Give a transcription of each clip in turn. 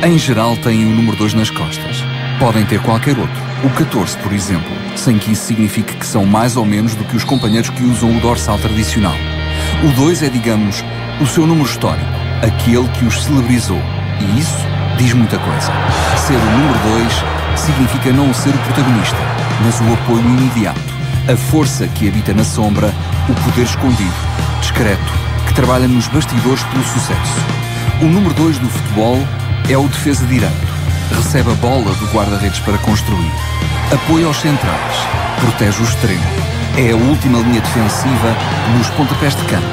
Em geral têm o número 2 nas costas. Podem ter qualquer outro, o 14, por exemplo, sem que isso signifique que são mais ou menos do que os companheiros que usam o dorsal tradicional. O 2 é, digamos, o seu número histórico, aquele que os celebrizou. E isso diz muita coisa. Ser o número 2 significa não ser o protagonista, mas o apoio imediato, a força que habita na sombra, o poder escondido, discreto, que trabalha nos bastidores pelo sucesso. O número 2 do futebol é o defesa direito. Recebe a bola do guarda-redes para construir. Apoia aos centrais. Protege o extremo. É a última linha defensiva nos pontapés de campo.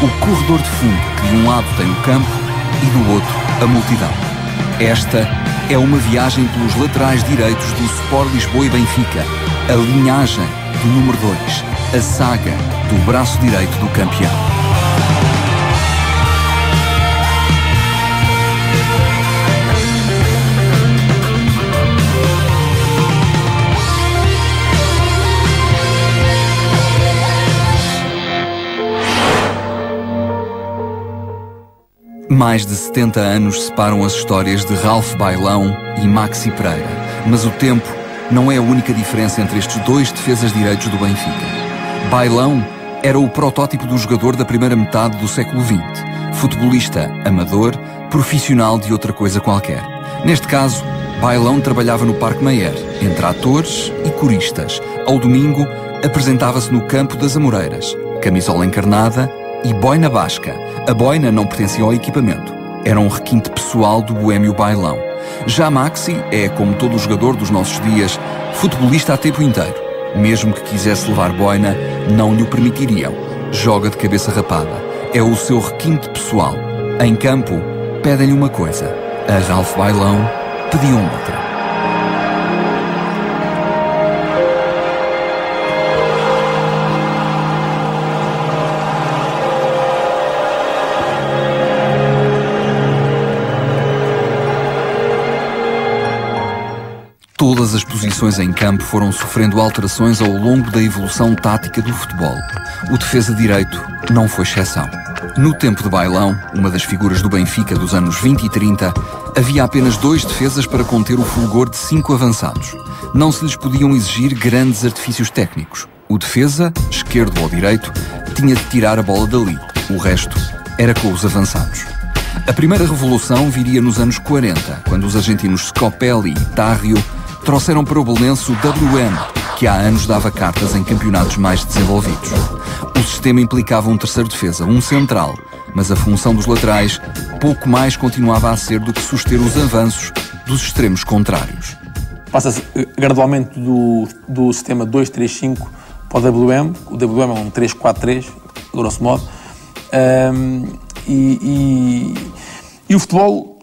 O corredor de fundo que de um lado tem o campo e do outro a multidão. Esta é uma viagem pelos laterais direitos do Sport Lisboa e Benfica. A linhagem do número 2. A saga do braço direito do campeão. Mais de 70 anos separam as histórias de Ralph Bailão e Maxi Pereira. Mas o tempo não é a única diferença entre estes dois defesas direitos do Benfica. Bailão era o protótipo do jogador da primeira metade do século XX. Futebolista amador, profissional de outra coisa qualquer. Neste caso, Bailão trabalhava no Parque Mayer, entre atores e coristas. Ao domingo, apresentava-se no campo das Amoreiras, camisola encarnada e boina basca. A boina não pertencia ao equipamento. Era um requinte pessoal do boêmio Bailão. Já Maxi é, como todo jogador dos nossos dias, futebolista a tempo inteiro. Mesmo que quisesse levar boina, não lhe o permitiriam. Joga de cabeça rapada. É o seu requinte pessoal. Em campo, pedem-lhe uma coisa. A Ralph Bailão pediu outra. Todas as posições em campo foram sofrendo alterações ao longo da evolução tática do futebol. O defesa direito não foi exceção. No tempo de Bailão, uma das figuras do Benfica dos anos 20 e 30, havia apenas 2 defesas para conter o fulgor de 5 avançados. Não se lhes podiam exigir grandes artifícios técnicos. O defesa, esquerdo ou direito, tinha de tirar a bola dali. O resto era com os avançados. A primeira revolução viria nos anos 40, quando os argentinos Scopelli e Tarrio trouxeram para o Belenense o WM, que há anos dava cartas em campeonatos mais desenvolvidos. O sistema implicava um terceiro defesa, um central, mas a função dos laterais pouco mais continuava a ser do que suster os avanços dos extremos contrários. Passa-se gradualmente do sistema 2-3-5 para o WM. O WM é um 3-4-3, grosso modo. E o futebol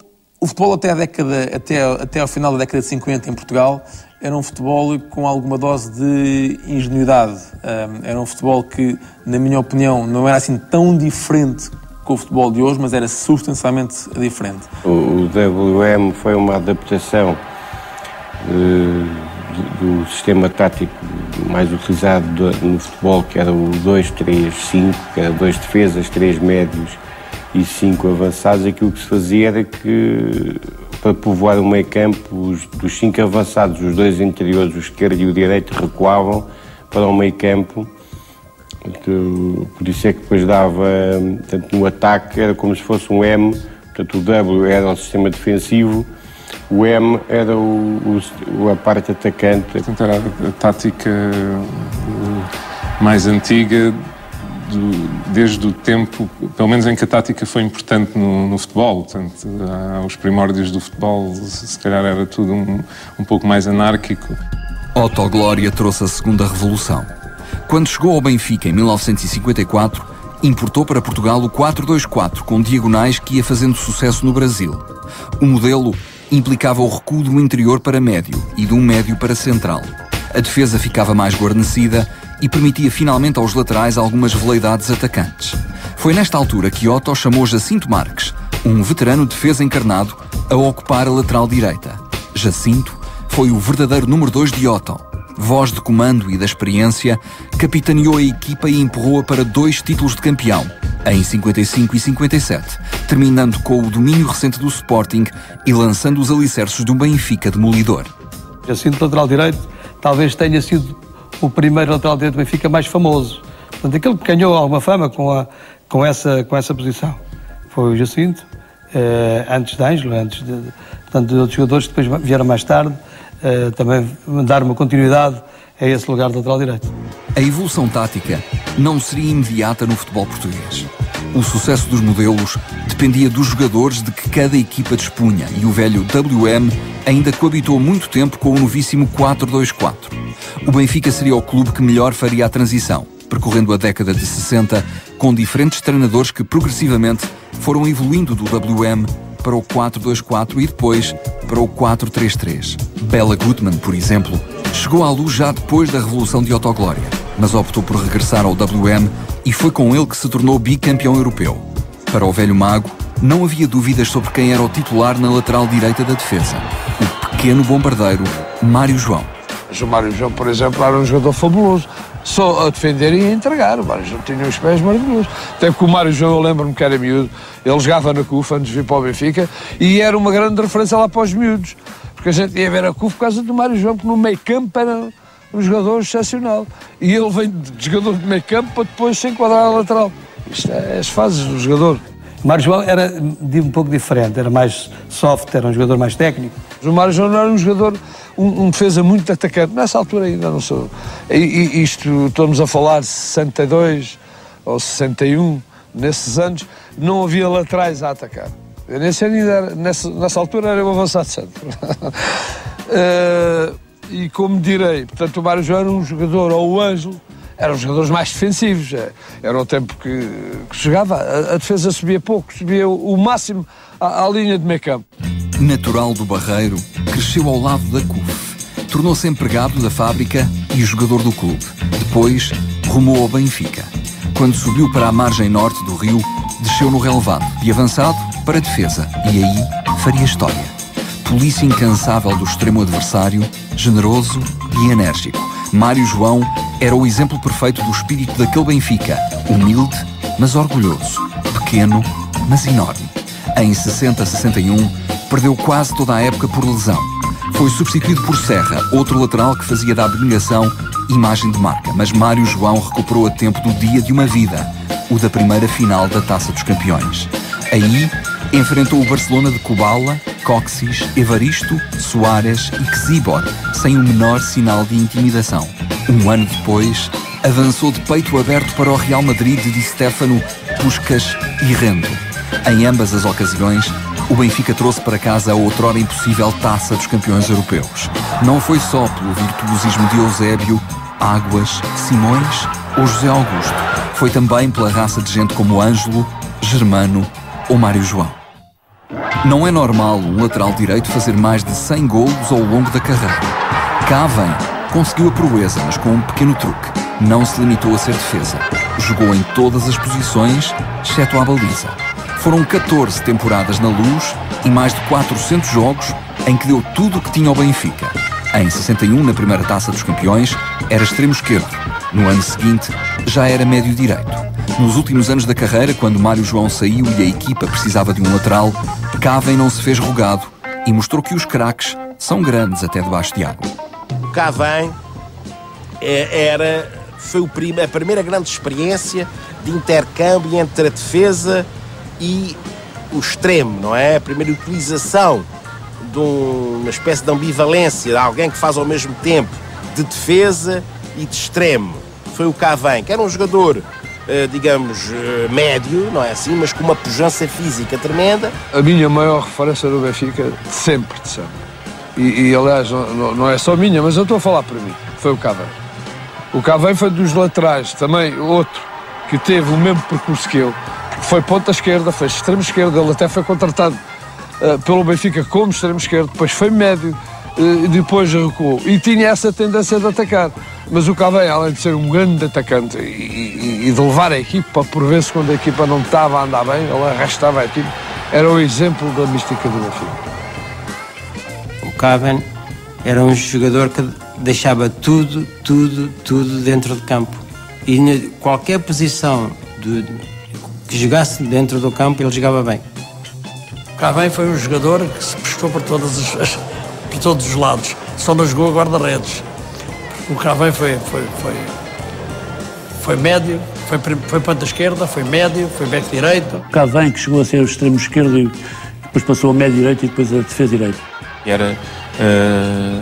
até ao final da década de 50 em Portugal era um futebol com alguma dose de ingenuidade. Era um futebol que, na minha opinião, não era assim tão diferente com o futebol de hoje, mas era substancialmente diferente. O WM foi uma adaptação do sistema tático mais utilizado no futebol, que era o 2-3-5, que era 2 defesas, 3 médios e 5 avançados. Aquilo que se fazia era que, para povoar o meio campo, dos 5 avançados, os 2 interiores, o esquerdo e o direito, recuavam para o meio campo. Por isso é que depois dava, portanto, no ataque era como se fosse um M, portanto o W era o sistema defensivo, o M era a parte atacante. Portanto, era a tática mais antiga, desde o tempo, pelo menos em que a tática foi importante no futebol. Portanto, os primórdios do futebol, se calhar era tudo um pouco mais anárquico. Otto Glória trouxe a segunda revolução. Quando chegou ao Benfica em 1954, importou para Portugal o 4-2-4, com diagonais que ia fazendo sucesso no Brasil. O modelo implicava o recuo do interior para médio e de um médio para central. A defesa ficava mais guarnecida e permitia finalmente aos laterais algumas veleidades atacantes. Foi nesta altura que Otto chamou Jacinto Marques, um veterano defesa encarnado, a ocupar a lateral direita. Jacinto foi o verdadeiro número 2 de Otto. Voz de comando e da experiência, capitaneou a equipa e empurrou-a para 2 títulos de campeão, em 55 e 57, terminando com o domínio recente do Sporting e lançando os alicerces de um Benfica demolidor. Jacinto, lateral direito, talvez tenha sido o primeiro lateral direito do Benfica mais famoso. Portanto, aquele que ganhou alguma fama com essa posição foi o Jacinto, antes de Ângelo, de outros jogadores que depois vieram mais tarde, também dar uma continuidade a esse lugar de lateral direito. A evolução tática não seria imediata no futebol português. O sucesso dos modelos dependia dos jogadores de que cada equipa dispunha e o velho WM ainda coabitou muito tempo com o novíssimo 4-2-4. O Benfica seria o clube que melhor faria a transição, percorrendo a década de 60 com diferentes treinadores que progressivamente foram evoluindo do WM para o 4-2-4 e depois para o 4-3-3. Bela Gutmann, por exemplo, chegou à luz já depois da Revolução de Otto Glória, mas optou por regressar ao WM e foi com ele que se tornou bicampeão europeu. Para o velho mago, não havia dúvidas sobre quem era o titular na lateral direita da defesa, o pequeno bombardeiro Mário João. O Mário João, por exemplo, era um jogador fabuloso. Só a defender e a entregar. O Mário João tinha os pés maravilhosos. Até porque o Mário João, eu lembro-me que era miúdo, ele jogava na CUF antes de vir para o Benfica e era uma grande referência lá para os miúdos. Porque a gente ia ver a CUF por causa do Mário João, que no meio campo era um jogador excepcional. E ele vem de jogador de meio campo para depois se enquadrar à lateral. Isto é as fases do jogador. O Mário João era um pouco diferente, era mais soft, era um jogador mais técnico. O Mário João não era um jogador, um defesa muito atacante. Nessa altura ainda não sou. Isto, estamos a falar de 62 ou 61, nesses anos, não havia laterais a atacar. Eu nem sei ainda, nessa altura era o avançado centro. E como direi, portanto o Mário João era um jogador, ou o Ângelo, eram os jogadores mais defensivos. Era o tempo que chegava, a defesa subia pouco, subia o máximo à linha de meio campo. Natural do Barreiro, cresceu ao lado da CUF, tornou-se empregado da fábrica e jogador do clube. Depois, rumou ao Benfica. Quando subiu para a margem norte do rio, desceu no relevado, de avançado para a defesa, e aí faria história. Polícia incansável do extremo adversário, generoso e enérgico, Mário João era o exemplo perfeito do espírito daquele Benfica, humilde, mas orgulhoso, pequeno, mas enorme. Em 60-61, perdeu quase toda a época por lesão. Foi substituído por Serra, outro lateral que fazia da abnegação imagem de marca, mas Mário João recuperou a tempo do dia de uma vida, o da primeira final da Taça dos Campeões. Aí, enfrentou o Barcelona de Kubala, Coxis, Evaristo, Soares e Czibor, sem o menor sinal de intimidação. Um ano depois, avançou de peito aberto para o Real Madrid de Di Stéfano, Puskás e Rendo. Em ambas as ocasiões, o Benfica trouxe para casa a outrora impossível Taça dos Campeões Europeus. Não foi só pelo virtuosismo de Eusébio, Águas, Simões ou José Augusto. Foi também pela raça de gente como Ângelo, Germano ou Mário João. Não é normal um lateral direito fazer mais de 100 golos ao longo da carreira. Cá vem, conseguiu a proeza, mas com um pequeno truque. Não se limitou a ser defesa. Jogou em todas as posições, exceto à baliza. Foram 14 temporadas na Luz e mais de 400 jogos em que deu tudo o que tinha ao Benfica. Em 61, na primeira Taça dos Campeões, era extremo esquerdo. No ano seguinte, já era médio direito. Nos últimos anos da carreira, quando Mário João saiu e a equipa precisava de um lateral, Cavém não se fez rogado e mostrou que os craques são grandes até debaixo de água. Cavém foi a primeira grande experiência de intercâmbio entre a defesa e o extremo, não é? A primeira utilização de uma espécie de ambivalência, de alguém que faz ao mesmo tempo de defesa e de extremo. Foi o Cavém, que era um jogador, digamos, médio, não é assim, mas com uma pujança física tremenda. A minha maior referência do Benfica, de sempre. E aliás, não é só minha, mas eu estou a falar para mim, foi o Cavém. O Cavém foi dos laterais, também outro, que teve o mesmo percurso que eu. Foi ponta esquerda, foi extremo esquerda, ele até foi contratado pelo Benfica como extremo esquerdo, depois foi médio, depois recuou. E tinha essa tendência de atacar. Mas o Cavém, além de ser um grande atacante e de levar a equipa, por vezes quando a equipa não estava a andar bem, ele arrastava a equipa, era o exemplo da mística do Benfica. O Cavém era um jogador que deixava tudo dentro de campo. E qualquer posição que jogasse dentro do campo, ele jogava bem. Cavém foi um jogador que se prestou por todos os lados, só não jogou a guarda-redes. O Cavém foi médio, foi ponta esquerda, foi médio, foi back direito. Cavém, que chegou a ser o extremo esquerdo e depois passou a médio direito e depois a defesa direito. Era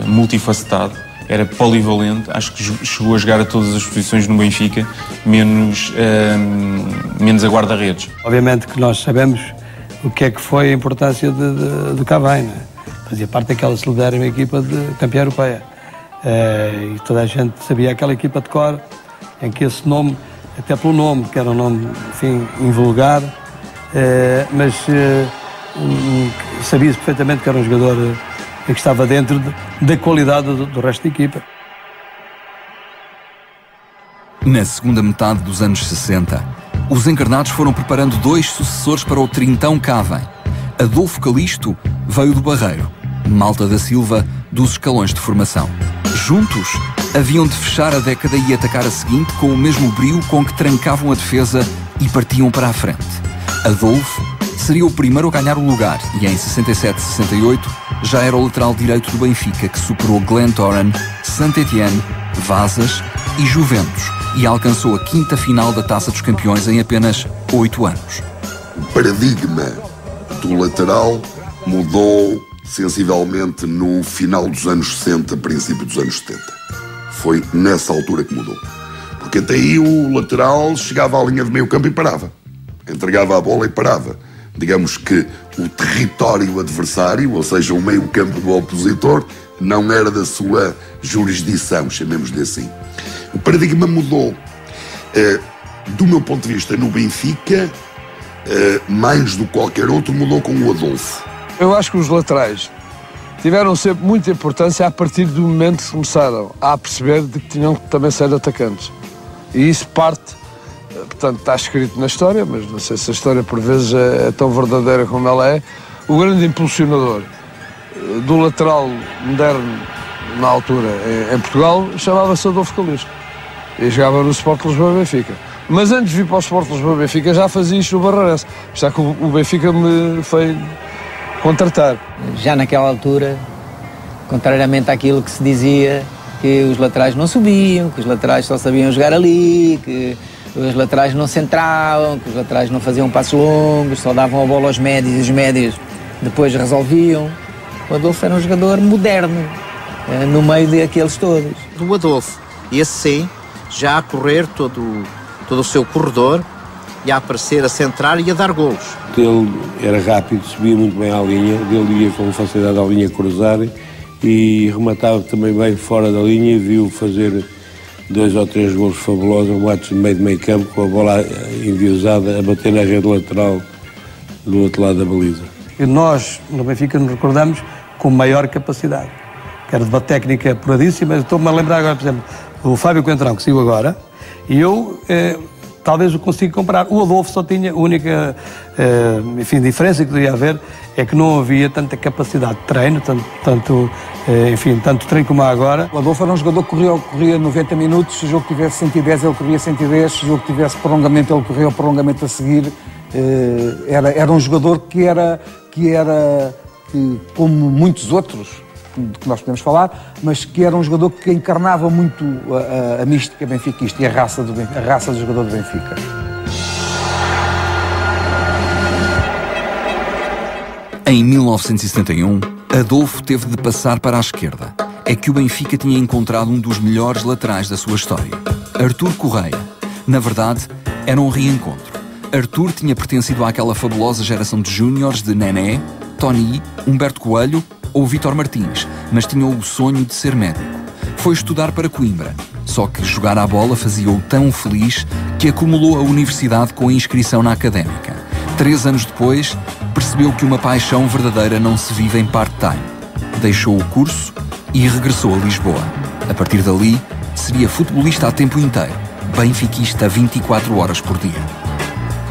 multifacetado, era polivalente, acho que chegou a jogar a todas as posições no Benfica, menos a guarda-redes. Obviamente que nós sabemos o que é que foi a importância do Cavém, né? Fazia parte daquela solidária equipa de campeã europeia. E toda a gente sabia aquela equipa de cor, em que esse nome, até pelo nome, que era um nome, enfim, invulgar, mas sabia-se perfeitamente que era um jogador que estava dentro da qualidade do resto da equipa. Na segunda metade dos anos 60, os encarnados foram preparando 2 sucessores para o trintão Cavém. Adolfo Calisto veio do Barreiro, Malta da Silva dos escalões de formação. Juntos, haviam de fechar a década e atacar a seguinte com o mesmo brio com que trancavam a defesa e partiam para a frente. Adolfo seria o primeiro a ganhar o lugar e em 67-68 já era o lateral direito do Benfica, que superou Glentoran, Saint-Étienne, Vasas e Juventus e alcançou a 5ª final da Taça dos Campeões em apenas 8 anos. O paradigma do lateral mudou sensivelmente no final dos anos 60, princípio dos anos 70. Foi nessa altura que mudou. Porque até aí o lateral chegava à linha de meio campo e parava. Entregava a bola e parava. Digamos que o território adversário, ou seja, o meio campo do opositor, não era da sua jurisdição, chamemos-lhe assim. O paradigma mudou. Do meu ponto de vista, no Benfica, mais do que qualquer outro, mudou com o Adolfo. Eu acho que os laterais tiveram sempre muita importância a partir do momento que começaram a perceber de que tinham que também ser atacantes. E isso parte, portanto, está escrito na história, mas não sei se a história por vezes é tão verdadeira como ela é. O grande impulsionador do lateral moderno na altura em Portugal chamava-se Adolfo Calisto e jogava no Sport Lisboa e Benfica. Mas antes de vir para o Sport Lisboa e Benfica já fazia isto no Barreirense. Já que o Benfica me foi contratar. Já naquela altura, contrariamente àquilo que se dizia, que os laterais não subiam, que os laterais só sabiam jogar ali, que os laterais não centravam, que os laterais não faziam passos longos, só davam a bola aos médios e os médios depois resolviam. O Adolfo era um jogador moderno, no meio daqueles todos. Do Adolfo, esse sim, já a correr todo o seu corredor, e a aparecer, a centrar e a dar golos. Ele era rápido, subia muito bem à linha, ele ia com facilidade à linha cruzar e rematava também bem fora da linha e viu fazer 2 ou 3 golos fabulosos, remates no meio campo, com a bola enviosada a bater na rede lateral do outro lado da baliza. E nós, no Benfica, nos recordamos com maior capacidade, que era de uma técnica apuradíssima. Estou-me a lembrar agora, por exemplo, o Fábio Coentrão, que saiu agora, e eu talvez o consiga comparar. O Adolfo só tinha a única diferença que poderia haver é que não havia tanta capacidade de treino, tanto treino como há agora. O Adolfo era um jogador que corria 90 minutos, se o jogo tivesse 110 ele corria 110, se o jogo tivesse prolongamento ele corria o prolongamento a seguir. Era um jogador que como muitos outros que nós podemos falar, mas que era um jogador que encarnava muito a mística benfiquista e a raça do jogador do Benfica. Em 1971, Adolfo teve de passar para a esquerda. É que o Benfica tinha encontrado um dos melhores laterais da sua história, Artur Correia. Na verdade, era um reencontro. Artur tinha pertencido àquela fabulosa geração de júniores de Nené, Tony, Humberto Coelho ou Vítor Martins, mas tinha o sonho de ser médico. Foi estudar para Coimbra, só que jogar à bola fazia-o tão feliz que acumulou a universidade com a inscrição na Académica. 3 anos depois, percebeu que uma paixão verdadeira não se vive em part-time. Deixou o curso e regressou a Lisboa. A partir dali, seria futebolista a tempo inteiro, benfiquista 24 horas por dia.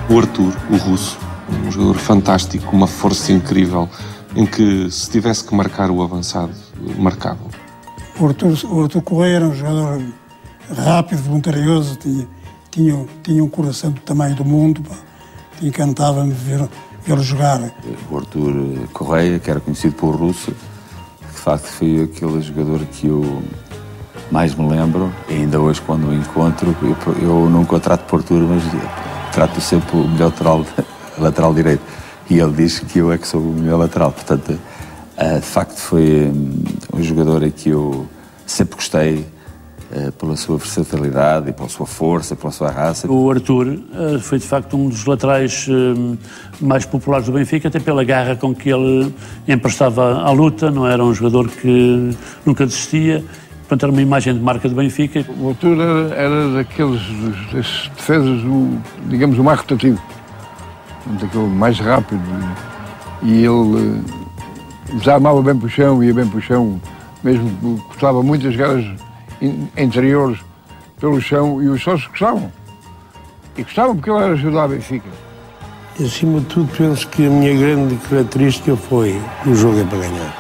O Artur, o russo, um jogador fantástico, uma força incrível, em que se tivesse que marcar o avançado, marcava. O Artur Correia era um jogador rápido, voluntarioso, tinha um coração do tamanho do mundo, encantava-me vê-lo jogar. O Artur Correia, que era conhecido por Russo, que de facto foi aquele jogador que eu mais me lembro, e ainda hoje quando o encontro, eu nunca o trato por Artur, mas trato sempre o melhor lateral direito. E ele diz que eu é que sou o melhor lateral. Portanto, de facto foi um jogador a que eu sempre gostei, pela sua versatilidade e pela sua força, pela sua raça. O Artur foi de facto um dos laterais mais populares do Benfica, até pela garra com que ele emprestava à luta, não era um jogador que nunca desistia, portanto era uma imagem de marca do Benfica. O Artur era daqueles das defesas, digamos, o mais rotativo, daquele mais rápido, e ele desarmava bem para o chão, ia bem para o chão, mesmo gostava muito das jogadas interiores pelo chão, e os sócios gostavam. E gostavam porque ele era ajudar a Benfica. E, acima de tudo, penso que a minha grande característica foi o jogo é para ganhar.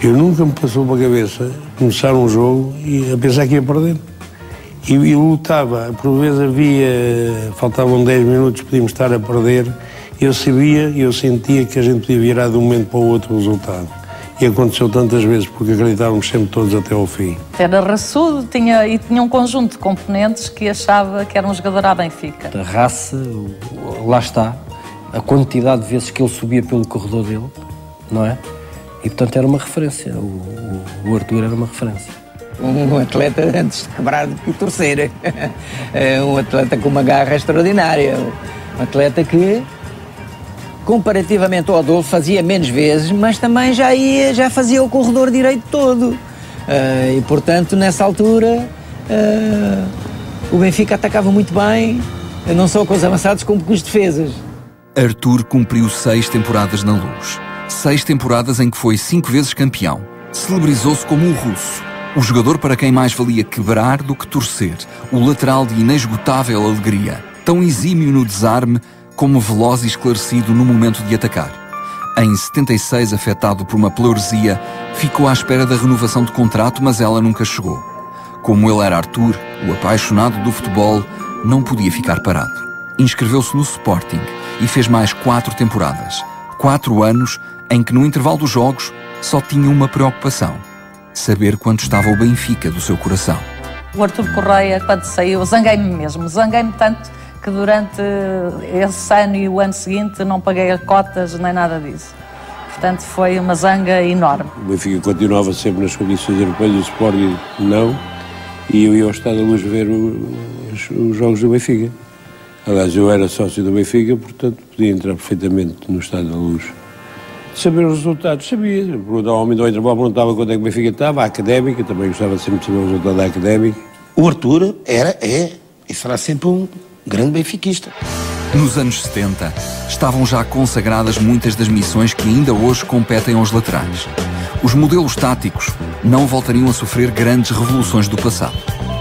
Eu nunca me passou pela cabeça começar um jogo e a pensar que ia perder. E lutava, por vezes faltavam 10 minutos, podíamos estar a perder. Eu sabia e eu sentia que a gente podia virar de um momento para o outro o resultado. E aconteceu tantas vezes porque acreditávamos sempre todos até ao fim. Era raçudo tinha um conjunto de componentes que achava que era um jogador à Benfica. A raça, lá está, a quantidade de vezes que ele subia pelo corredor dele, não é? E portanto era uma referência, o Artur era uma referência. Um atleta antes de quebrar do que torcer. Um atleta com uma garra extraordinária. Um atleta que, comparativamente ao Adolfo, fazia menos vezes, mas também já fazia o corredor direito todo. E, portanto, nessa altura, o Benfica atacava muito bem, não só com os avançados, como com os defesas. Artur cumpriu 6 temporadas na Luz. 6 temporadas em que foi 5 vezes campeão. Celebrizou-se como o russo. O jogador para quem mais valia quebrar do que torcer. O lateral de inesgotável alegria. Tão exímio no desarme, como veloz e esclarecido no momento de atacar. Em 76, afetado por uma pleuresia, ficou à espera da renovação de contrato, mas ela nunca chegou. Como ele era Artur, o apaixonado do futebol, não podia ficar parado. Inscreveu-se no Sporting e fez mais 4 temporadas. 4 anos em que, no intervalo dos jogos, só tinha uma preocupação: saber quanto estava o Benfica do seu coração. O Artur Correia, quando saiu, zanguei-me mesmo. Zanguei-me tanto que durante esse ano e o ano seguinte não paguei cotas nem nada disso. Portanto, foi uma zanga enorme. O Benfica continuava sempre nas condições europeias, o Sporting não, e eu ia ao Estádio da Luz ver os jogos do Benfica. Aliás, eu era sócio do Benfica, portanto podia entrar perfeitamente no Estádio da Luz. Saber os resultados, sabia. Perguntava ao homem do intervalo, perguntava quando é que o Benfica estava, a Académica, também gostava sempre de saber o resultado da Académica. O Artur é e será sempre um grande benfiquista. Nos anos 70, estavam já consagradas muitas das missões que ainda hoje competem aos laterais. Os modelos táticos não voltariam a sofrer grandes revoluções do passado.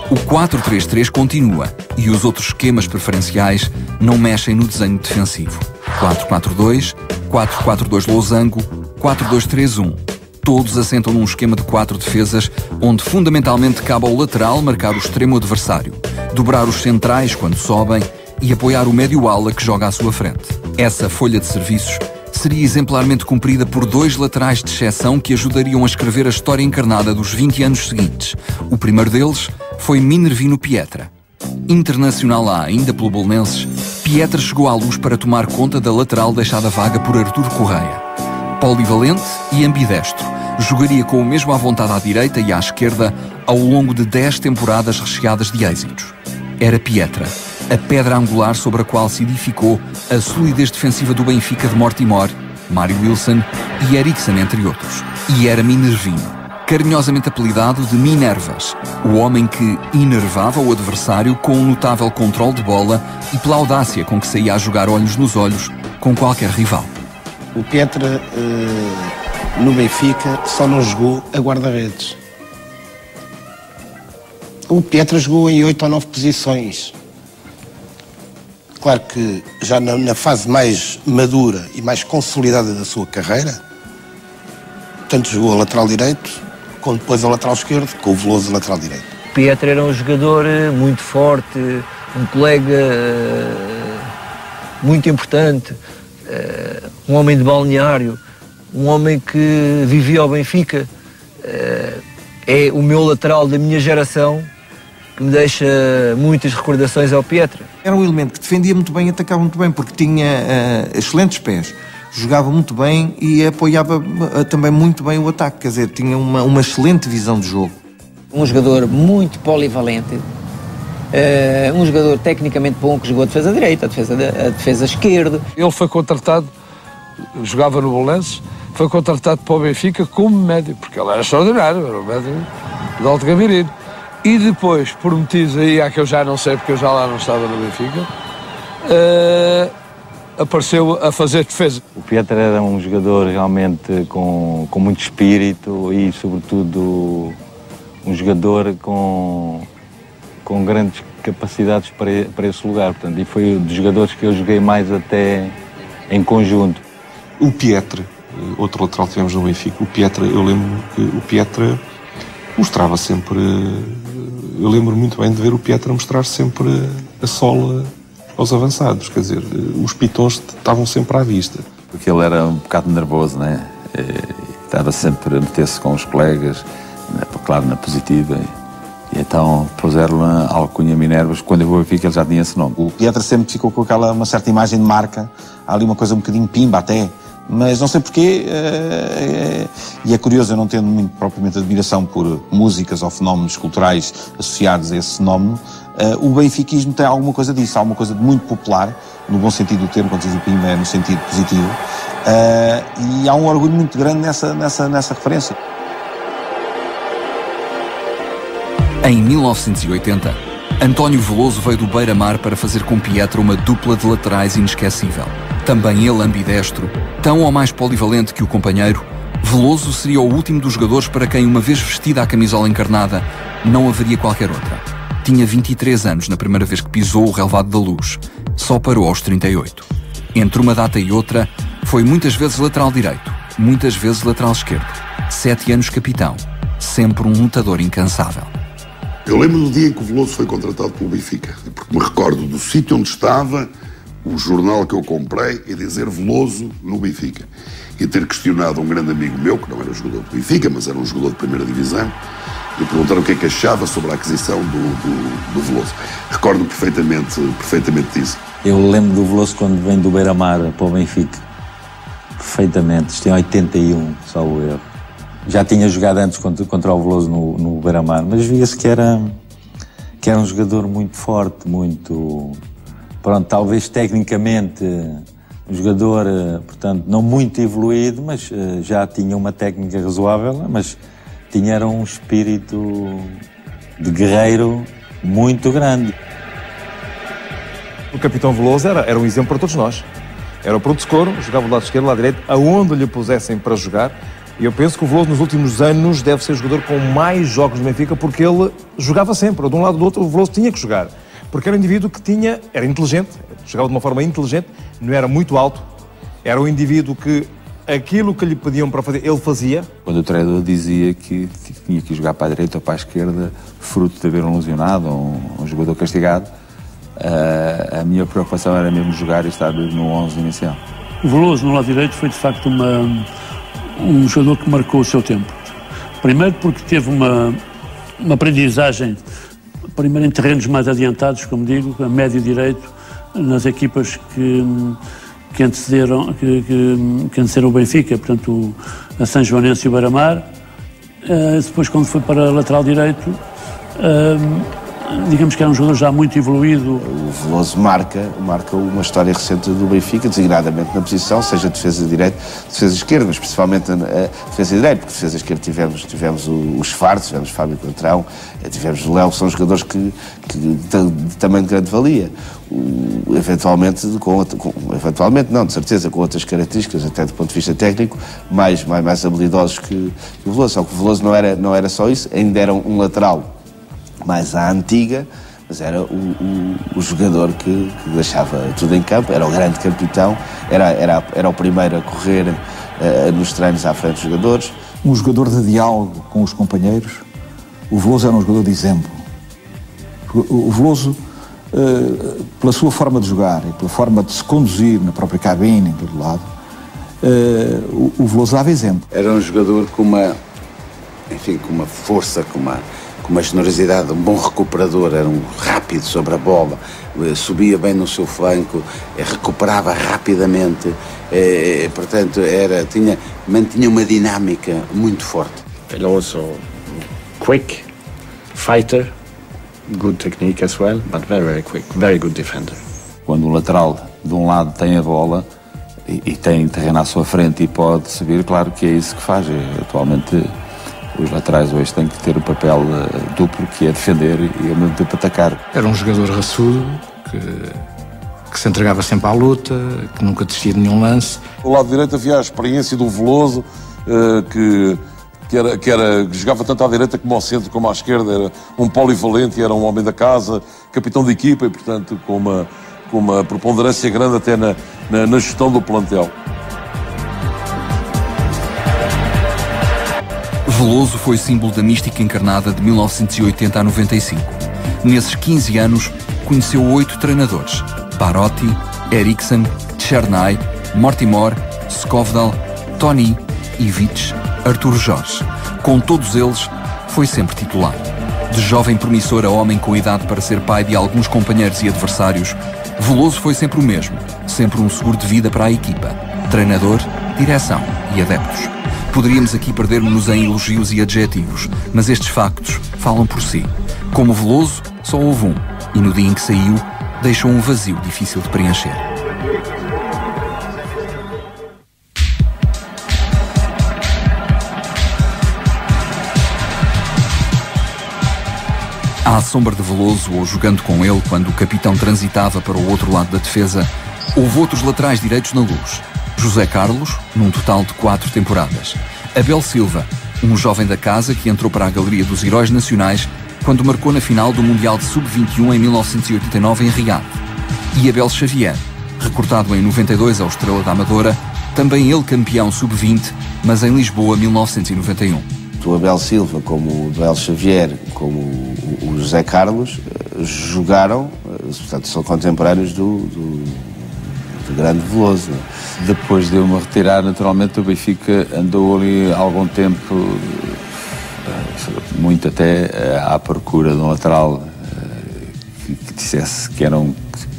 O 4-3-3 continua e os outros esquemas preferenciais não mexem no desenho defensivo. 4-4-2, 4-4-2 losango, 4-2-3-1. Todos assentam num esquema de 4 defesas, onde fundamentalmente cabe ao lateral marcar o extremo adversário, dobrar os centrais quando sobem e apoiar o médio-ala que joga à sua frente. Essa folha de serviços seria exemplarmente cumprida por 2 laterais de exceção que ajudariam a escrever a história encarnada dos 20 anos seguintes. O primeiro deles foi Minervino Pietra. Internacional A ainda pelo Belenenses, Pietra chegou à Luz para tomar conta da lateral deixada vaga por Artur Correia. Polivalente e ambidestro, jogaria com o mesmo à vontade à direita e à esquerda ao longo de 10 temporadas recheadas de êxitos. Era Pietra, a pedra angular sobre a qual se edificou a solidez defensiva do Benfica de Mortimor, Mário Wilson e Eriksen, entre outros. E era Minervino, carinhosamente apelidado de Minervas, o homem que enervava o adversário com um notável controle de bola e pela audácia com que saía a jogar olhos nos olhos com qualquer rival. O Pietra, no Benfica, só não jogou a guarda-redes. O Pietra jogou em 8 ou 9 posições. Claro que já na fase mais madura e mais consolidada da sua carreira, tanto jogou a lateral direito, como depois a lateral esquerdo, com o Veloso a lateral direito. Pietra era um jogador muito forte, um colega muito importante, um homem de balneário, um homem que vivia ao Benfica, é o meu lateral da minha geração, que me deixa muitas recordações ao Pietra. Era um elemento que defendia muito bem e atacava muito bem, porque tinha excelentes pés, jogava muito bem e apoiava também muito bem o ataque, quer dizer, tinha uma excelente visão de jogo. Um jogador muito polivalente, um jogador tecnicamente bom que jogou a defesa direita, a defesa esquerda. Ele foi contratado, jogava no Belenenses, foi contratado para o Benfica como médio, porque ele era extraordinário, era um médio de alto gabarito. E depois, por motivos aí, que eu já não sei, porque eu já lá não estava no Benfica, apareceu a fazer defesa. O Pietra era um jogador realmente com muito espírito e, sobretudo, um jogador com grandes capacidades para esse lugar. Portanto, e foi um dos jogadores que eu joguei mais até em conjunto. O Pietra, outro lateral que tivemos no Benfica, o Pietra, eu lembro que o Pietra mostrava sempre... Eu lembro muito bem de ver o Pietra mostrar sempre a sola aos avançados, quer dizer, os pitons estavam sempre à vista. Porque ele era um bocado nervoso, né? Estava sempre a meter-se com os colegas, claro, na positiva. E então puseram a alcunha Minervas. Quando eu vou ao Benfica ele já tinha esse nome. O Pietra sempre ficou com uma certa imagem de marca, há ali uma coisa um bocadinho pimba até, mas não sei porquê, e é curioso, eu não tendo muito propriamente admiração por músicas ou fenómenos culturais associados a esse fenómeno, o benfiquismo tem alguma coisa disso, há uma coisa de muito popular, no bom sentido do termo, quando diz o pimba é no sentido positivo, e há um orgulho muito grande nessa referência. Em 1980, António Veloso veio do Beira-Mar para fazer com Pietra uma dupla de laterais inesquecível. Também ele ambidestro, tão ou mais polivalente que o companheiro, Veloso seria o último dos jogadores para quem, uma vez vestida a camisola encarnada, não haveria qualquer outra. Tinha 23 anos na primeira vez que pisou o relvado da Luz. Só parou aos 38. Entre uma data e outra, foi muitas vezes lateral direito, muitas vezes lateral esquerdo. 7 anos capitão, sempre um lutador incansável. Eu lembro do dia em que o Veloso foi contratado pelo Benfica, porque me recordo do sítio onde estava, o jornal que eu comprei, e dizer Veloso no Benfica. E ter questionado um grande amigo meu, que não era jogador do Benfica, mas era um jogador de primeira divisão, e perguntar o que é que achava sobre a aquisição do Veloso. Recordo perfeitamente disso. Eu lembro do Veloso quando vem do Beira-Mar para o Benfica. Perfeitamente. Isto em 81, salvo erro. Já tinha jogado antes contra o Veloso no Beira-Mar, mas via-se que era um jogador muito forte, muito... Pronto, talvez tecnicamente um jogador, portanto, não muito evoluído, mas já tinha uma técnica razoável, mas era um espírito de guerreiro muito grande. O capitão Veloso era um exemplo para todos nós. Era o pronto de socorro, jogava do lado esquerdo, do lado direito, aonde lhe pusessem para jogar. E eu penso que o Veloso nos últimos anos deve ser o jogador com mais jogos no Benfica, porque ele jogava sempre, de um lado ou do outro, o Veloso tinha que jogar. Porque era um indivíduo que era inteligente, jogava de uma forma inteligente, não era muito alto, era um indivíduo que aquilo que lhe pediam para fazer, ele fazia. Quando o treinador dizia que tinha que jogar para a direita ou para a esquerda, fruto de haver um lesionado ou um jogador castigado, a minha preocupação era mesmo jogar e estar no 11 inicial. O Veloso, no lado direito, foi de facto um jogador que marcou o seu tempo. Primeiro porque teve uma aprendizagem, primeiro em terrenos mais adiantados, como digo, a médio direito, nas equipas que antecederam o Benfica, portanto a São Joanense e o Beira-Mar. Depois, quando foi para lateral direito, digamos que era um jogador já muito evoluído. O Veloso marca uma história recente do Benfica, designadamente na posição, seja defesa direita, defesa esquerda, mas principalmente a defesa direita, porque defesa esquerda tivemos o Schwarz, tivemos o Fábio Coentrão, tivemos o Léo, são jogadores que também de grande valia. Eventualmente não, de certeza, com outras características, até do ponto de vista técnico, mais habilidosos que o Veloso. Só que o Veloso não era só isso, ainda era um lateral mais à antiga, mas era o jogador que deixava tudo em campo, era o grande capitão, era o primeiro a correr nos treinos à frente dos jogadores. Um jogador de diálogo com os companheiros. O Veloso era um jogador de exemplo. O Veloso pela sua forma de jogar e pela forma de se conduzir na própria cabine, em todo lado, o Veloso dava exemplo. Era um jogador com uma força, com uma generosidade, um bom recuperador, era um rápido sobre a bola, subia bem no seu flanco, recuperava rapidamente, portanto mantinha uma dinâmica muito forte. Veloso, quick fighter, good technique as well, but very, very quick, very good defender. Quando o lateral de um lado tem a bola e tem terreno à sua frente e pode subir, claro que é isso que faz. Atualmente os laterais hoje têm que ter o papel duplo, que é defender e ao mesmo tempo atacar. Era um jogador raçudo, que se entregava sempre à luta, que nunca desistia de nenhum lance. Do lado direito havia a experiência do Veloso, que jogava tanto à direita como ao centro como à esquerda, era um polivalente, era um homem da casa, capitão de equipa e, portanto, com uma preponderância grande até na gestão do plantel. Veloso foi símbolo da mística encarnada de 1980 a 95. Nesses 15 anos, conheceu 8 treinadores: Barotti, Eriksson, Chernay, Mortimor, Skovdal, Tony, Ivic, Artur Jorge. Com todos eles, foi sempre titular. De jovem promissor a homem com idade para ser pai de alguns companheiros e adversários, Veloso foi sempre o mesmo, sempre um seguro de vida para a equipa. Treinador, direção e adeptos. Poderíamos aqui perder-nos em elogios e adjetivos, mas estes factos falam por si. Como Veloso, só houve um, e no dia em que saiu, deixou um vazio difícil de preencher. À sombra de Veloso, ou jogando com ele, quando o capitão transitava para o outro lado da defesa, houve outros laterais direitos na luz. José Carlos, num total de 4 temporadas. Abel Silva, um jovem da casa que entrou para a galeria dos heróis nacionais quando marcou na final do Mundial de Sub-21 em 1989 em Riad. E Abel Xavier, recortado em 92 ao Estrela da Amadora, também ele campeão Sub-20, mas em Lisboa, 1991. O Abel Silva, como o Abel Xavier, como o José Carlos, jogaram, portanto, são contemporâneos do grande Veloso. Depois de eu me retirar, naturalmente, o Benfica andou ali algum tempo, muito até à procura de um lateral que dissesse que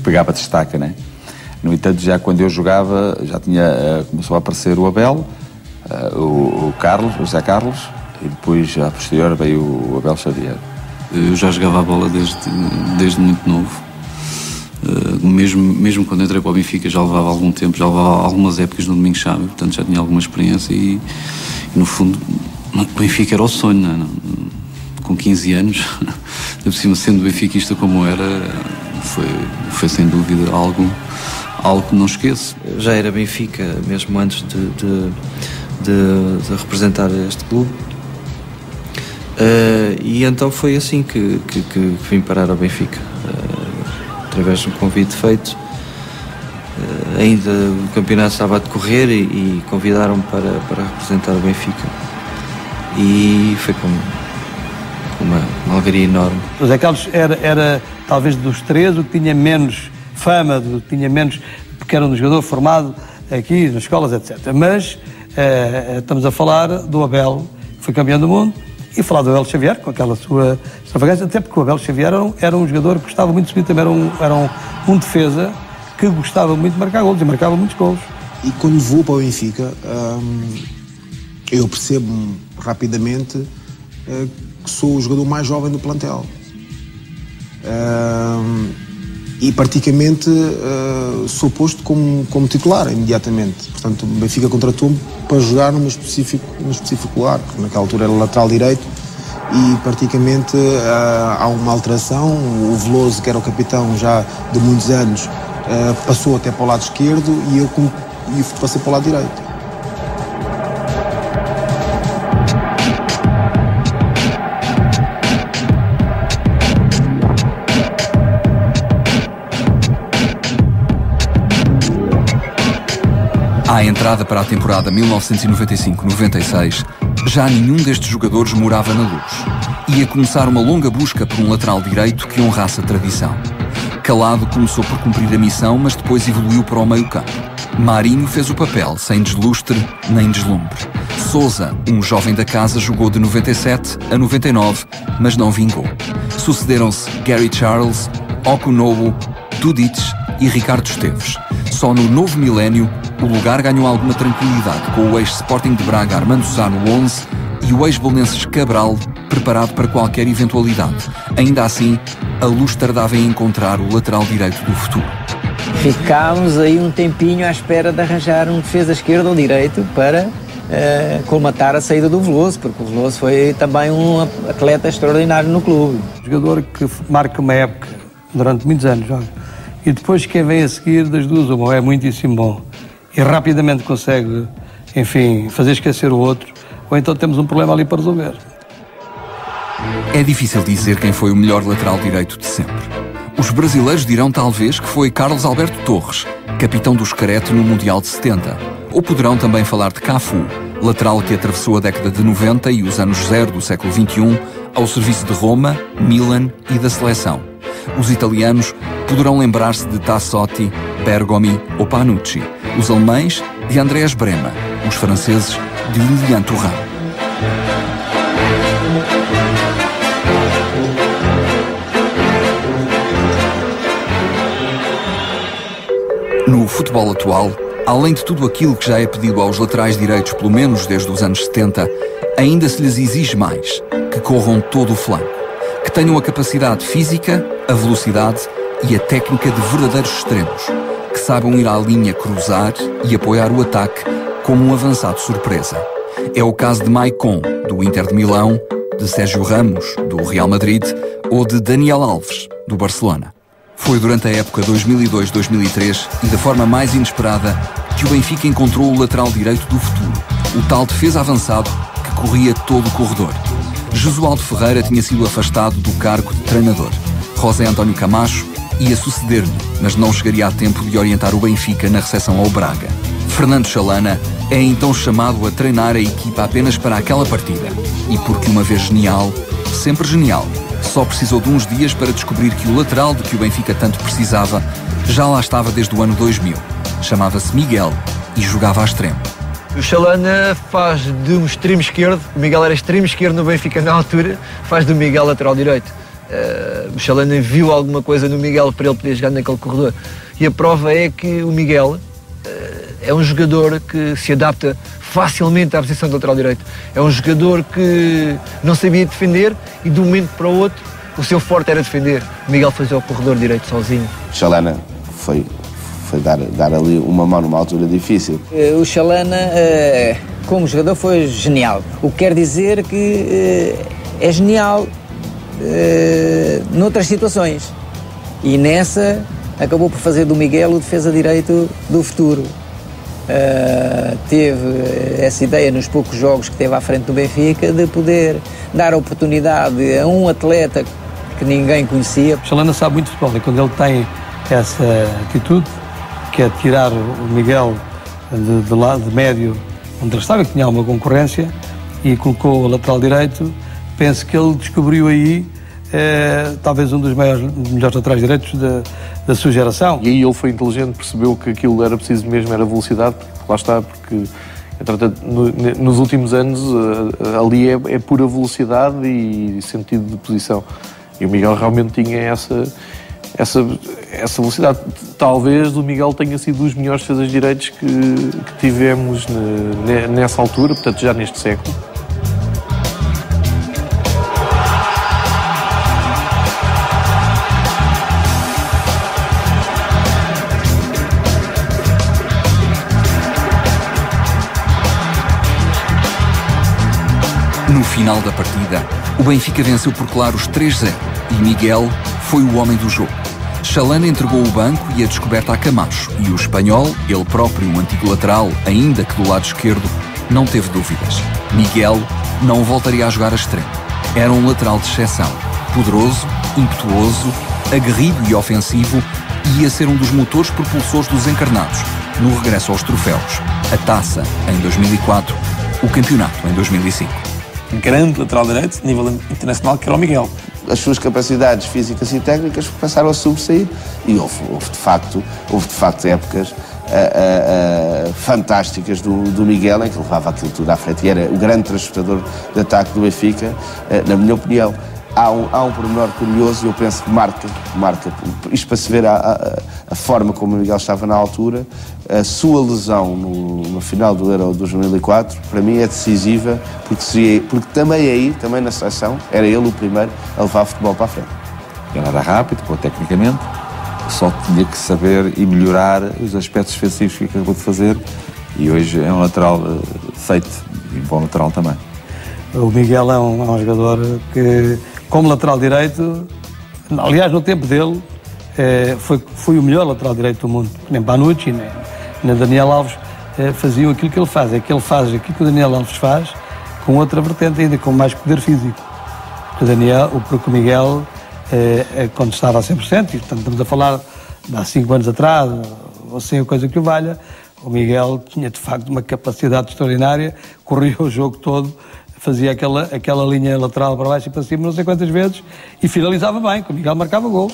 pegava destaca, né? No entanto, já quando eu jogava, começou a aparecer o Abel, o José Carlos, e depois, a posterior, veio o Abel Xavier. Eu já jogava a bola desde muito novo. Mesmo quando entrei para o Benfica já levava algum tempo, já levava algumas épocas no Domingo-Chave, portanto já tinha alguma experiência e no fundo o Benfica era o sonho, não é? Com 15 anos, por cima sendo benfiquista como era, foi sem dúvida algo que não esqueço. Já era Benfica mesmo antes de representar este clube. E então foi assim que vim parar ao Benfica, através de um convite feito. Ainda o campeonato estava a decorrer e convidaram-me para representar o Benfica. E foi com uma alegria enorme. O José Carlos era talvez dos três o que tinha menos fama, porque era um jogador formado aqui nas escolas, etc. Mas estamos a falar do Abel, que foi campeão do mundo, e falar do Abel Xavier, com aquela sua extravagância, até porque o Abel Xavier era um jogador que gostava muito de subir, também era um defesa que gostava muito de marcar golos e marcava muitos golos. E quando vou para o Benfica, eu percebo rapidamente que sou o jogador mais jovem do plantel. E praticamente sou posto como titular imediatamente. Portanto, o Benfica contratou-me para jogar num específico lugar, porque naquela altura era lateral direito, e praticamente há uma alteração. O Veloso, que era o capitão já de muitos anos, passou até para o lado esquerdo e eu passei para o lado direito. À entrada para a temporada 1995-96, já nenhum destes jogadores morava na Luz. Ia começar uma longa busca por um lateral direito que honrasse a tradição. Calado começou por cumprir a missão, mas depois evoluiu para o meio-campo. Marinho fez o papel, sem deslustre nem deslumbre. Sousa, um jovem da casa, jogou de 97 a 99, mas não vingou. Sucederam-se Gary Charles, Okunobu, Dudic e Ricardo Esteves. Só no novo milénio, o lugar ganhou alguma tranquilidade, com o ex-Sporting de Braga Armando Sá no 11 e o ex-Belenenses Cabral preparado para qualquer eventualidade. Ainda assim, a luz tardava em encontrar o lateral direito do futuro. Ficámos aí um tempinho à espera de arranjar um defesa esquerdo ou direito para colmatar a saída do Veloso, porque o Veloso foi também um atleta extraordinário no clube. Jogador que marca uma época durante muitos anos, e depois quem vem a seguir das duas, uma é muitíssimo bom e rapidamente consegue, enfim, fazer esquecer o outro, ou então temos um problema ali para resolver. É difícil dizer quem foi o melhor lateral direito de sempre. Os brasileiros dirão talvez que foi Carlos Alberto Torres, capitão do Xcarete no Mundial de 70. Ou poderão também falar de Cafu, lateral que atravessou a década de 90 e os anos 0 do século XXI ao serviço de Roma, Milan e da seleção. Os italianos poderão lembrar-se de Tassotti, Bergomi ou Panucci. Os alemães, de Andreas Brema. Os franceses, de Lilian Thuram. No futebol atual, além de tudo aquilo que já é pedido aos laterais direitos, pelo menos desde os anos 70, ainda se lhes exige mais: que corram todo o flanco, que tenham a capacidade física, a velocidade e a técnica de verdadeiros extremos, que saibam ir à linha cruzar e apoiar o ataque como um avançado surpresa. É o caso de Maicon, do Inter de Milão, de Sérgio Ramos, do Real Madrid, ou de Daniel Alves, do Barcelona. Foi durante a época 2002-2003 e da forma mais inesperada que o Benfica encontrou o lateral direito do futuro, o tal defesa avançado que corria todo o corredor. Jesualdo Ferreira tinha sido afastado do cargo de treinador. José António Camacho ia suceder-lhe, mas não chegaria a tempo de orientar o Benfica na recepção ao Braga. Fernando Chalana é então chamado a treinar a equipa apenas para aquela partida. E porque uma vez genial, sempre genial, só precisou de uns dias para descobrir que o lateral de que o Benfica tanto precisava já lá estava desde o ano 2000. Chamava-se Miguel e jogava a extremo. O Chalana faz de um extremo esquerdo, o Miguel era extremo esquerdo no Benfica na altura, faz do Miguel lateral direito. O Chalana viu alguma coisa no Miguel para ele poder jogar naquele corredor. E a prova é que o Miguel é um jogador que se adapta facilmente à posição de lateral direito. É um jogador que não sabia defender e de um momento para o outro o seu forte era defender. O Miguel fazia o corredor direito sozinho. Chalana foi dar ali uma mão numa altura difícil. O Chalana, como jogador, foi genial. O que quer dizer que é genial noutras situações. E nessa acabou por fazer do Miguel o defesa direito do futuro. Teve essa ideia nos poucos jogos que teve à frente do Benfica de poder dar a oportunidade a um atleta que ninguém conhecia. O Chalana sabe muito de futebol e quando ele tem essa atitude, que é tirar o Miguel de lado, de médio, onde ele estava, que tinha uma concorrência, e colocou o lateral direito, penso que ele descobriu aí talvez um dos melhores laterais direitos da sua geração. E aí ele foi inteligente, percebeu que aquilo era preciso mesmo, era velocidade, lá está, porque nos últimos anos ali é pura velocidade e sentido de posição. E o Miguel realmente tinha essa velocidade. Talvez o Miguel tenha sido dos melhores defesas direitos que tivemos nessa altura, portanto já neste século. No final da partida, o Benfica venceu por claros 3-0 e Miguel foi o homem do jogo. Chalana entregou o banco e a descoberta a Camacho e o espanhol, ele próprio um antigo lateral, ainda que do lado esquerdo, não teve dúvidas. Miguel não voltaria a jogar a extremo. Era um lateral de exceção, poderoso, impetuoso, aguerrido e ofensivo e ia ser um dos motores propulsores dos encarnados no regresso aos troféus. A Taça em 2004, o campeonato em 2005. Grande lateral direito, a nível internacional, que era o Miguel. as suas capacidades físicas e técnicas passaram a sobressair e houve de facto épocas fantásticas do Miguel, em que levava aquilo tudo à frente e era o grande transportador de ataque do Benfica, na minha opinião. Há um pormenor curioso e eu penso que marca isto para se ver a forma como o Miguel estava na altura. A sua lesão no final do Euro de 2004 para mim é decisiva porque também na seleção era ele o primeiro a levar o futebol para a frente. Ele era rápido, tecnicamente, só tinha que saber e melhorar os aspectos defensivos que acabou de fazer e hoje é um lateral feito e um bom lateral também. O Miguel é um jogador que, como lateral direito, aliás, no tempo dele, foi o melhor lateral direito do mundo. Nem Panucci, nem Daniel Alves faziam aquilo que ele faz. É que ele faz aquilo que o Daniel Alves faz com outra vertente ainda, com mais poder físico. Porque o Miguel, quando estava a 100%, e portanto estamos a falar de há 5 anos atrás, ou sem a coisa que o valha, o Miguel tinha de facto uma capacidade extraordinária, corria o jogo todo, fazia aquela linha lateral para baixo e para cima não sei quantas vezes e finalizava bem, que o Miguel marcava gol.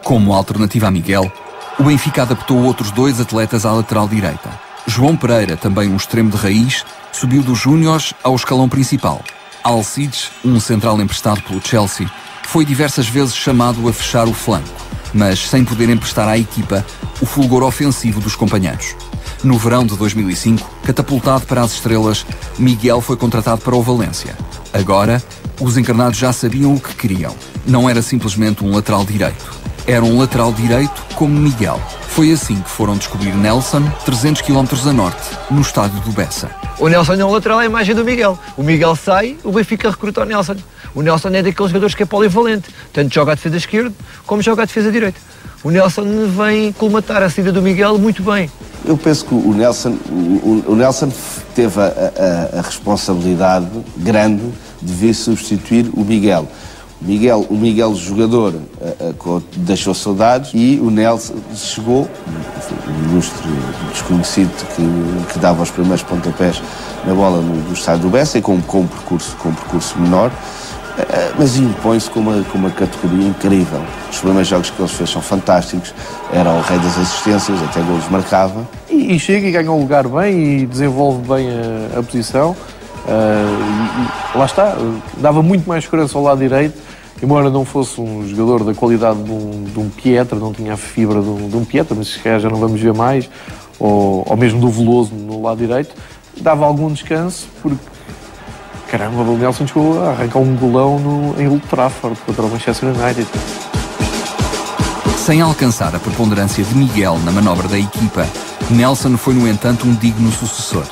Como alternativa a Miguel, o Benfica adaptou outros 2 atletas à lateral direita. João Pereira, também um extremo de raiz, subiu dos júniores ao escalão principal. Alcides, um central emprestado pelo Chelsea, foi diversas vezes chamado a fechar o flanco, mas sem poder emprestar à equipa o fulgor ofensivo dos companheiros. No verão de 2005, catapultado para as estrelas, Miguel foi contratado para o Valência. Agora, os encarnados já sabiam o que queriam. Não era simplesmente um lateral direito. Era um lateral direito como Miguel. Foi assim que foram descobrir Nelson, 300 km a norte, no estádio do Bessa. O Nelson é um lateral à imagem do Miguel. O Miguel sai, o Benfica recruta o Nelson. O Nelson é daqueles jogadores que é polivalente. Tanto joga a defesa esquerda como joga a defesa direita. O Nelson vem colmatar a saída do Miguel muito bem. Eu penso que o Nelson teve a responsabilidade grande de vir substituir o Miguel. O Miguel jogador, deixou saudades e o Nelson chegou, um ilustre desconhecido que dava os primeiros pontapés na bola no estádio do Bessa e com um percurso menor, mas impõe-se com uma categoria incrível. Os primeiros jogos que ele fez são fantásticos, era o rei das assistências, até golos marcava. E chega e ganha um lugar bem e desenvolve bem a posição. E lá está, dava muito mais segurança ao lado direito, embora não fosse um jogador da qualidade de um Pietra, não tinha a fibra de um Pietra, mas se calhar já não vamos ver mais, ou mesmo do Veloso no lado direito, dava algum descanso, porque caramba, o Nelson chegou a arrancar um golão em Old Trafford contra o Manchester United. Sem alcançar a preponderância de Miguel na manobra da equipa, Nelson foi, no entanto, um digno sucessor.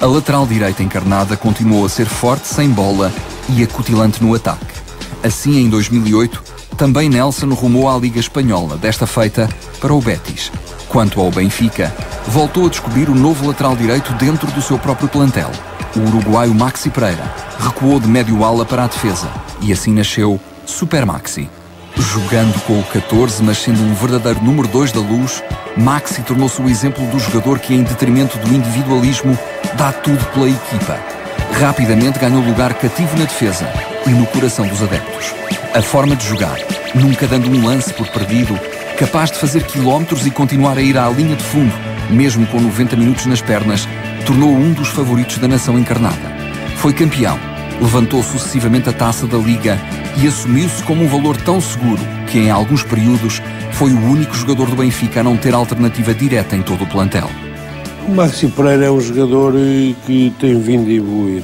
A lateral direita encarnada continuou a ser forte sem bola e acutilante no ataque. Assim, em 2008, também Nelson rumou à Liga Espanhola, desta feita para o Betis. Quanto ao Benfica, voltou a descobrir o novo lateral direito dentro do seu próprio plantel. O uruguaio Maxi Pereira recuou de médio ala para a defesa e assim nasceu Super Maxi. Jogando com o 14, mas sendo um verdadeiro número 2 da luz, Maxi tornou-se o exemplo do jogador que, em detrimento do individualismo, dá tudo pela equipa. Rapidamente ganhou lugar cativo na defesa e no coração dos adeptos. A forma de jogar, nunca dando um lance por perdido, capaz de fazer quilómetros e continuar a ir à linha de fundo, mesmo com 90 minutos nas pernas, tornou-o um dos favoritos da nação encarnada. Foi campeão, levantou sucessivamente a taça da Liga e assumiu-se como um valor tão seguro que, em alguns períodos, foi o único jogador do Benfica a não ter alternativa direta em todo o plantel. O Maxi Pereira é um jogador que tem vindo a evoluir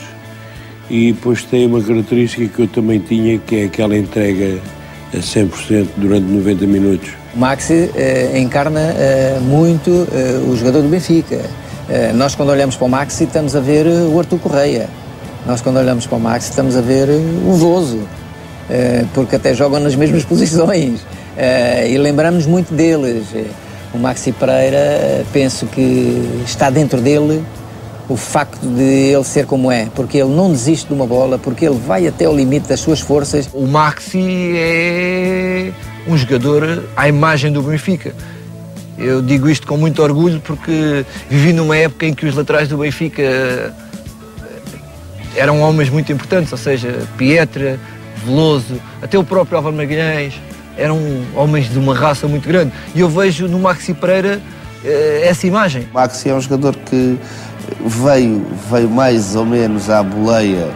e depois tem uma característica que eu também tinha, que é aquela entrega a 100% durante 90 minutos. O Maxi encarna muito o jogador do Benfica. Nós, quando olhamos para o Maxi, estamos a ver o Artur Correia. Nós, quando olhamos para o Maxi, estamos a ver o Veloso, porque até jogam nas mesmas posições e lembramos muito deles. O Maxi Pereira, penso que está dentro dele o facto de ele ser como é, porque ele não desiste de uma bola, porque ele vai até ao limite das suas forças. O Maxi é um jogador à imagem do Benfica. Eu digo isto com muito orgulho porque vivi numa época em que os laterais do Benfica eram homens muito importantes, ou seja, Pietra, Veloso, até o próprio Álvaro Magalhães, eram homens de uma raça muito grande. E eu vejo no Maxi Pereira essa imagem. O Maxi é um jogador que veio mais ou menos à boleia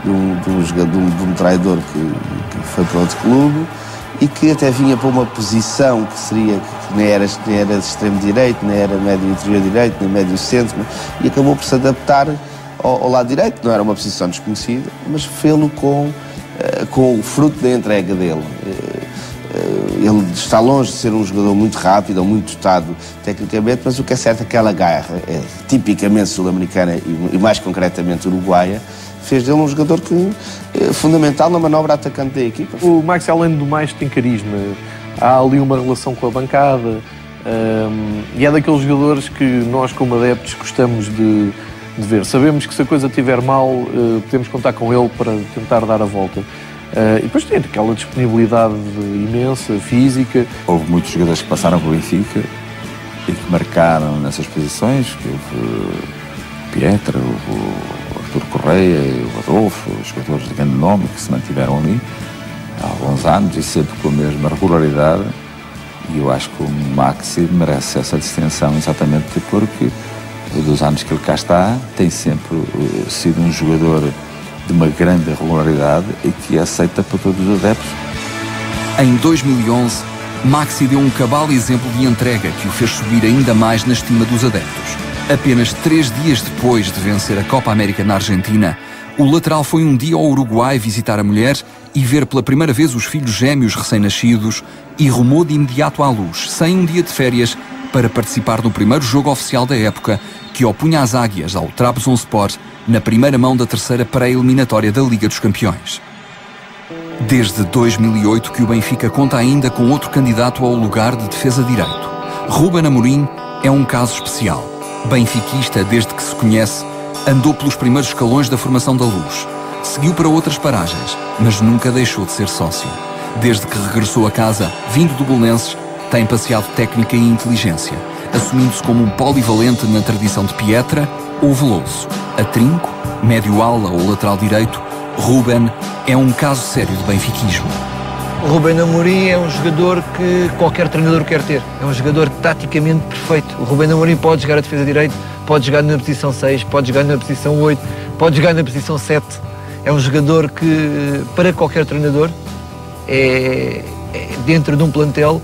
de um traidor que foi para outro clube e que até vinha para uma posição que nem era de extremo direito, nem era médio interior direito, nem médio centro, e acabou por se adaptar ao lado direito. Não era uma posição desconhecida, mas fê-lo com o fruto da entrega dele. Ele está longe de ser um jogador muito rápido ou muito dotado tecnicamente, mas o que é certo é que aquela garra, tipicamente sul-americana e mais concretamente uruguaia, fez dele um jogador fundamental na manobra atacante da equipa. O Max, além do mais, tem carisma. Há ali uma relação com a bancada e é daqueles jogadores que nós, como adeptos, gostamos de ver. Sabemos que se a coisa estiver mal, podemos contar com ele para tentar dar a volta. E depois tem aquela disponibilidade imensa, física. Houve muitos jogadores que passaram pelo Benfica e que marcaram nessas posições, que houve Pietra, houve Artur Correia, o Adolfo, os jogadores de grande nome que se mantiveram ali há alguns anos e sempre com a mesma regularidade. E eu acho que o Maxi merece essa distinção exatamente porque dos anos que ele cá está tem sempre sido um jogador de uma grande regularidade e que é aceita por todos os adeptos. Em 2011, Maxi deu um cabal exemplo de entrega que o fez subir ainda mais na estima dos adeptos. Apenas 3 dias depois de vencer a Copa América na Argentina, o lateral foi um dia ao Uruguai visitar a mulher e ver pela primeira vez os filhos gêmeos recém-nascidos e rumou de imediato à luz, sem um dia de férias, para participar no primeiro jogo oficial da época que opunha as Águias ao Trabzonspor na primeira mão da terceira pré-eliminatória da Liga dos Campeões. Desde 2008 que o Benfica conta ainda com outro candidato ao lugar de defesa direito. Ruben Amorim é um caso especial. Benfiquista desde que se conhece, andou pelos primeiros escalões da formação da Luz. Seguiu para outras paragens, mas nunca deixou de ser sócio. Desde que regressou a casa, vindo do Belenenses, tem passeado técnica e inteligência, assumindo-se como um polivalente na tradição de Pietra ou Veloso. A trinco, médio-ala ou lateral direito, Ruben é um caso sério de benfiquismo. O Ruben Amorim é um jogador que qualquer treinador quer ter. É um jogador taticamente perfeito. O Ruben Amorim pode jogar a defesa direita, pode jogar na posição 6, pode jogar na posição 8, pode jogar na posição 7. É um jogador que, para qualquer treinador, dentro de um plantel,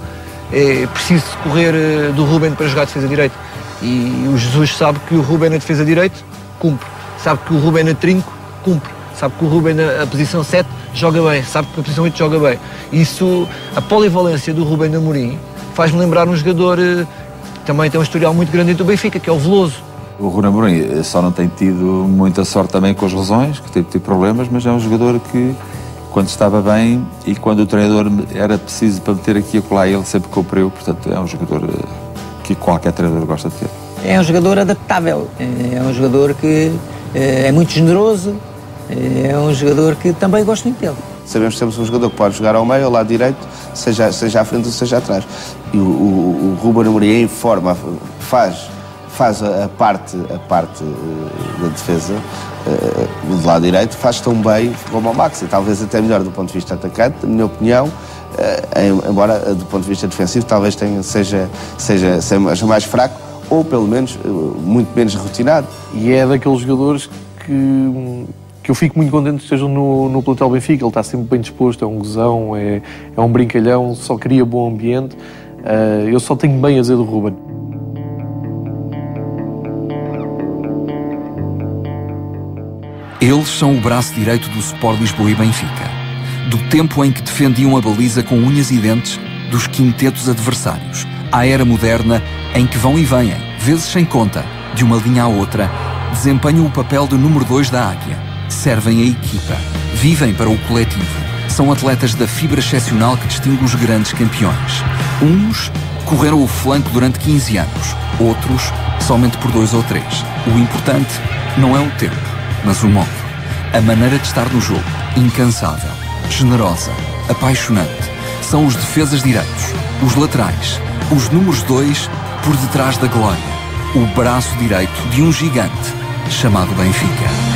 é preciso correr do Ruben para jogar a defesa direita. E o Jesus sabe que o Ruben na defesa direita cumpre. Sabe que o Ruben na trinco cumpre. Sabe que o Ruben na posição 7 joga bem. Sabe que a posição 8 joga bem. Isso, a polivalência do Ruben Amorim faz-me lembrar um jogador que também tem um historial muito grande dentro do Benfica, que é o Veloso. O Ruben Amorim só não tem tido muita sorte também com as lesões, que teve problemas, mas é um jogador que, quando estava bem e quando o treinador era preciso para meter aqui e acolá, ele sempre cumpriu. Portanto, é um jogador que qualquer treinador gosta de ter. É um jogador adaptável, é um jogador que é muito generoso, é um jogador que também gosto muito dele. Sabemos que temos um jogador que pode jogar ao meio, ao lado direito, seja à frente ou seja atrás. E o Ruben Amorim em forma faz a parte da defesa do lado direito, faz tão bem como o Maxi, talvez até melhor do ponto de vista atacante, na minha opinião, embora do ponto de vista defensivo talvez seja mais fraco ou pelo menos muito menos rotinado. E é daqueles jogadores que eu fico muito contente que estejam no plantel Benfica. Ele está sempre bem disposto, é um gozão, é um brincalhão, só cria bom ambiente. Eu só tenho bem a dizer do Ruben. Eles são o braço direito do Sport Lisboa e Benfica. Do tempo em que defendiam a baliza com unhas e dentes dos quintetos adversários, à era moderna em que vão e vêm, vezes sem conta, de uma linha à outra, desempenham o papel de número 2 da Águia. Servem a equipa, vivem para o coletivo. São atletas da fibra excepcional que distingue os grandes campeões. Uns correram o flanco durante 15 anos, outros somente por 2 ou 3. O importante não é o tempo, mas o modo. A maneira de estar no jogo, incansável, generosa, apaixonante. São os defesas direitos, os laterais, os números 2 por detrás da glória. O braço direito de um gigante chamado Benfica.